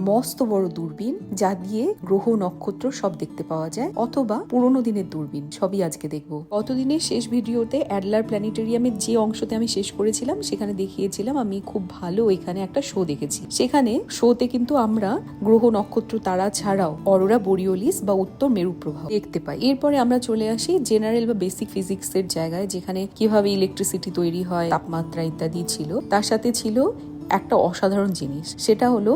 মস্ত বড় দূরবীন, যা দিয়ে গ্রহ নক্ষত্র সব দেখতে পাওয়া যায়, অথবা পুরোনো দিনের দূরবীন, সবই আজকে দেখবো। গতদিনের শেষ ভিডিওতে অ্যাডলার প্ল্যানেটেরিয়ামের যে অংশতে আমি শেষ করেছিলাম সেখানে দেখিয়েছিলাম আমি খুব ভালো এখানে একটা শো দেখেছি। সেখানে শোতে কিন্তু আমরা গ্রহ নক্ষত্র তারা ছাড়াও অরোরা বোরিওলিস বা উত্তর মেরু প্রবাহ দেখতে পাই। এরপরে আমরা চলে আসি জেনারেল বা বেসিক ফিজিক্স এর জায়গায়, যেখানে কিভাবে ইলেকট্রিসিটি তৈরি হয়, তাপমাত্রা ইত্যাদি ছিল। তার সাথে ছিল একটা অসাধারণ জিনিস, সেটা হলো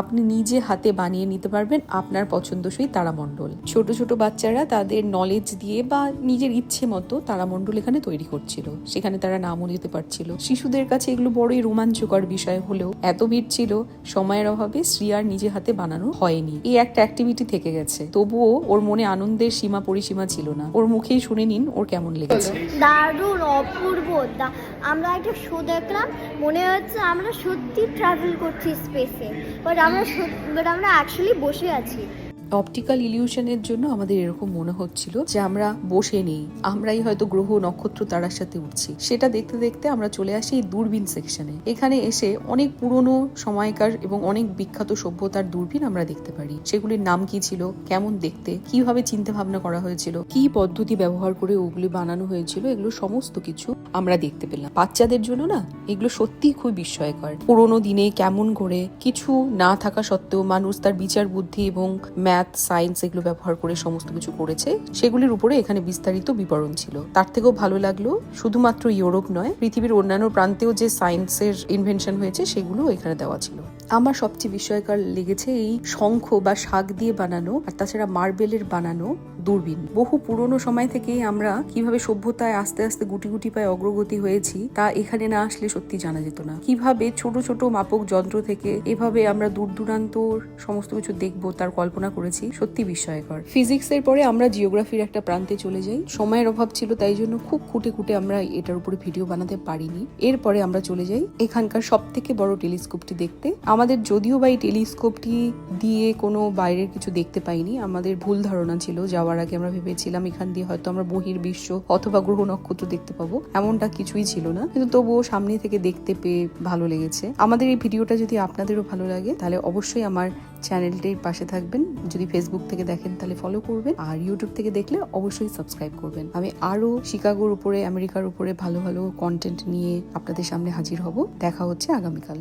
আপনি নিজে হাতে বানিয়ে নিতে পারবেন আপনার পছন্দসই তারামণ্ডল। ছোট ছোট বাচ্চারা তাদের নলেজ দিয়ে বা নিজের ইচ্ছে মতো তারামণ্ডল এখানে তৈরি করছিল, সেখানে তারা নামও দিতে পারছিল। শিশুদের কাছে এগুলো বড়ই রোমাঞ্চকর বিষয় হলেও এত ভিড় ছিল, সময়ের অভাবে শ্রিয়ার নিজে হাতে বানানো হয়নি। এই একটা অ্যাক্টিভিটি থেকে গেছে, তবুও ওর মনে আনন্দের সীমা পরিসীমা ছিল না। ওর মুখেই শুনে নিন ওর কেমন লেগেছে। দারুণ অপূর্ব। আমরা একটা শো দেখলাম, মনে হচ্ছে আমরা সত্যি ট্রাভেল করছি স্পেসে, বাট আমরা অ্যাকচুয়ালি বসে আছি। অপটিক্যাল ইলিউশনের জন্য আমাদের এরকম মনে হচ্ছিল যে আমরা বসে নেই, আমরাই হয়তো গ্রহ নক্ষত্র তারার সাথে উঠছি। সেটা দেখতে দেখতে আমরা চলে আসি এই দূরবীন সেকশনে। এখানে এসে অনেক পুরনো সময়কার এবং অনেক বিখ্যাত সভ্যতার দূরবীন আমরা দেখতে পারি। সেগুলির নাম কি ছিল, কেমন দেখতে, কিভাবে চিন্তা ভাবনা করা হয়েছিল, কি পদ্ধতি ব্যবহার করে ওগুলি বানানো হয়েছিল, এগুলো সমস্ত কিছু আমরা দেখতে পেলাম। বাচ্চাদের জন্য না এগুলো সত্যিই খুব বিস্ময়কর। পুরোনো দিনে কেমন করে কিছু না থাকা সত্ত্বেও মানুষ তার বিচার বুদ্ধি এবং সায়েন্স এগুলো ব্যবহার করে সমস্ত কিছু করেছে, সেগুলির উপরে এখানে বিস্তারিত বিবরণ ছিল। তার থেকেও ভালো লাগলো শুধুমাত্র ইউরোপ নয়, পৃথিবীর অন্যান্য প্রান্তেও যে সায়েন্সের ইনভেনশন হয়েছে সেগুলো এখানে দেওয়া ছিল। আমার সবচেয়ে বিস্ময়কর লেগেছে এই শঙ্খ বা শাক দিয়ে বানানো আর তাছাড়া মার্বেলের বানানো দূরবীন। বহু পুরনো সময় থেকেই আমরা কিভাবে সভ্যতায় আস্তে আস্তে গুটি গুটি পায়ে অগ্রগতি হয়েছি তা এখানে না আসলে সত্যি জানা যেত না। কিভাবে ছোট ছোট মাপক যন্ত্র থেকে এভাবে আমরা দূর দূরান্তর সমস্ত কিছু দেখবো তার কল্পনা করেছি, সত্যি বিস্ময়কর। ফিজিক্সের পরে আমরা জিওগ্রাফির একটা প্রান্তে চলে যাই। সময়ের অভাব ছিল, তাই জন্য খুব খুঁটে খুঁটে আমরা এটার উপরে ভিডিও বানাতে পারিনি। এরপরে আমরা চলে যাই এখানকার সব থেকে বড় টেলিস্কোপটি দেখতে। আমাদের যদিও বা এই টেলিস্কোপটি দিয়ে কোনো বাইরের কিছু দেখতে পাইনি, আমাদের ভুল ধারণা ছিল। যাওয়ার আগে আমরা ভেবেছিলাম এখান দিয়ে হয়তো আমরা বহির্বিশ্ব অথবা গ্রহ নক্ষত্র দেখতে পাবো, এমনটা কিছুই ছিল না। কিন্তু তবুও সামনে থেকে দেখতে পেয়ে ভালো লেগেছে। আমাদের এই ভিডিওটা যদি আপনাদেরও ভালো লাগে তাহলে অবশ্যই আমার চ্যানেলটির পাশে থাকবেন। যদি ফেসবুক থেকে দেখেন তাহলে ফলো করবেন, আর ইউটিউব থেকে দেখলে অবশ্যই সাবস্ক্রাইব করবেন। আমি আরো শিকাগোর উপরে, আমেরিকার উপরে ভালো ভালো কন্টেন্ট নিয়ে আপনাদের সামনে হাজির হব। দেখা হচ্ছে আগামীকাল।